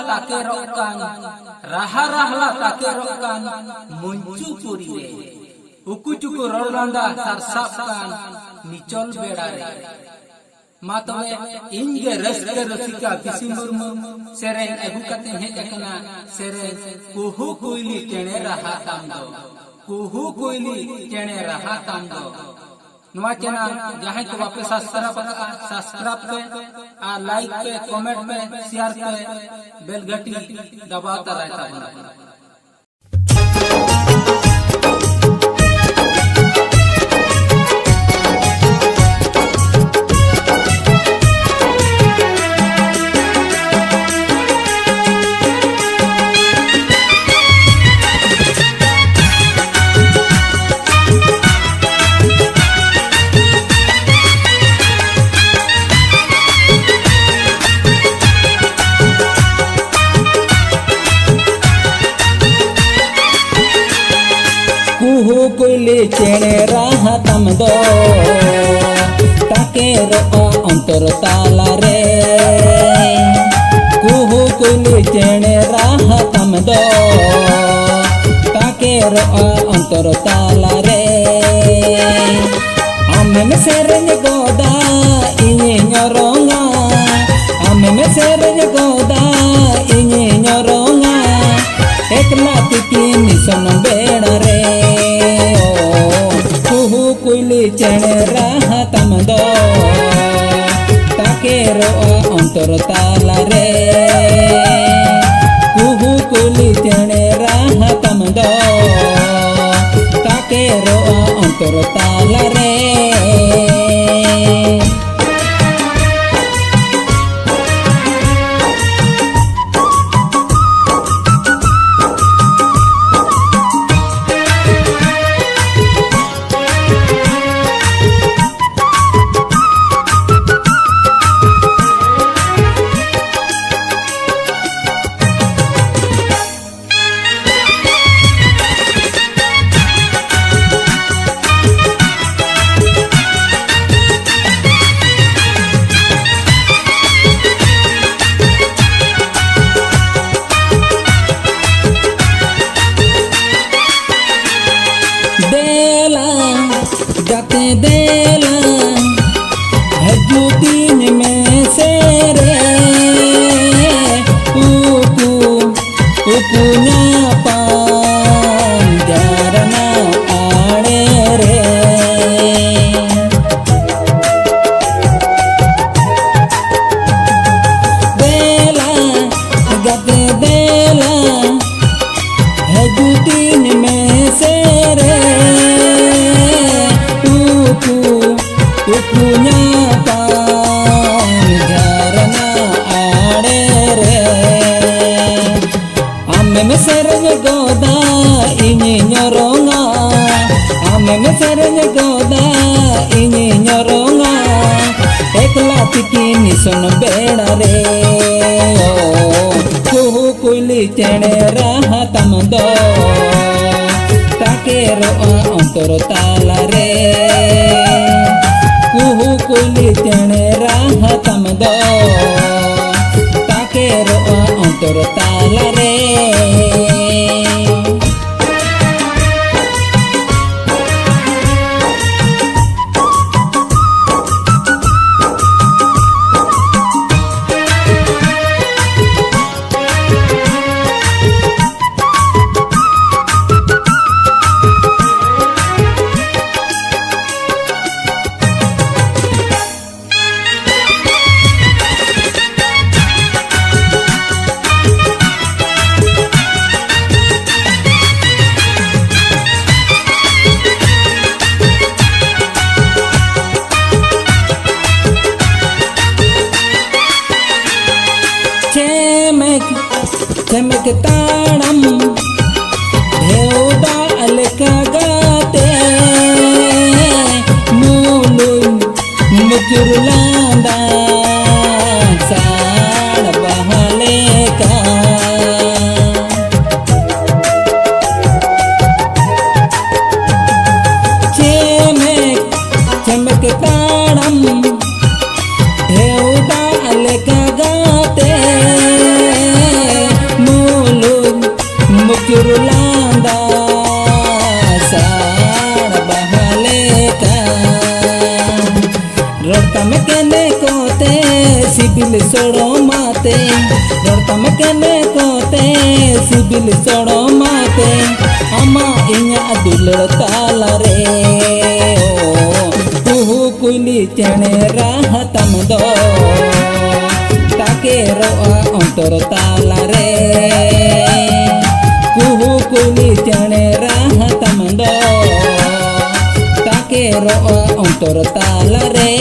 ताके रोकान राहा रहला ताके रोकान मंचू पुरी रे उकुचुकु रोलांदा सरसापकान निचल बेड़ा रे मा तबे इनगे रस्के रसिका किसी मुर्मु सेरेन अगु कते हेज अकना सेरेन कुहू कोइली चेणे रहा ताम दो कुहू कोइली चेणे रहा ताम दो नवा चैनल जहां को वापस सब्सक्राइब पे आ लाइक पे कमेंट पे शेयर पे बेल घंटी दबाता रहता बना कुहू कोइली चेणे राहा तम दो ताके रो अंतर ताला रे कुहू कोइली चेणे राहा तम दो ताके रो अंतर ताला रे आमे में सेरेन गोदा इनी ñoronga आमे में सेरेन गोदा इनी ñoronga एकला तिकी निसन बेड़ा रे कुहू कोइली चेणे राहा तम दो ताके रो अंतर ताला रे कुहू कोइली चेणे राहा तम दो ताके रो अंतर ताला रे जाते देला हजूतीन में से रे उकू उकू ना पान जारना आड़े रे देला जाते देला हजूतीन में से रे पुnya pan jarana आड़े रे आमे में सेरेन गोदा इनी ñoronga आमे में सेरेन गोदा इनी ñoronga एकला तिकी निसन बेड़ा रे कुहू कोइली चेणे राहा तम दो ताके रो अंतर ताला रे कुहू कोइली चेणे राहा तम दो ताके रो अंतर ताला रे चमक ताड़म धेवदा अलका गाते मूलुन मुजुरलांदा साड़ बहाले का चमक ताड़म धेवदा अलका गाते सिबिल सोड़ो माते रड़तम कने कोते सिबिल सोड़ो माते आमा इन्या दुलड़ ताला रे कुहू कुली चने राह तम दो ताके रोआ अंतर ताला रे कुहू कुली चने राह तम दो ताके रोआ अंतर ताला रे।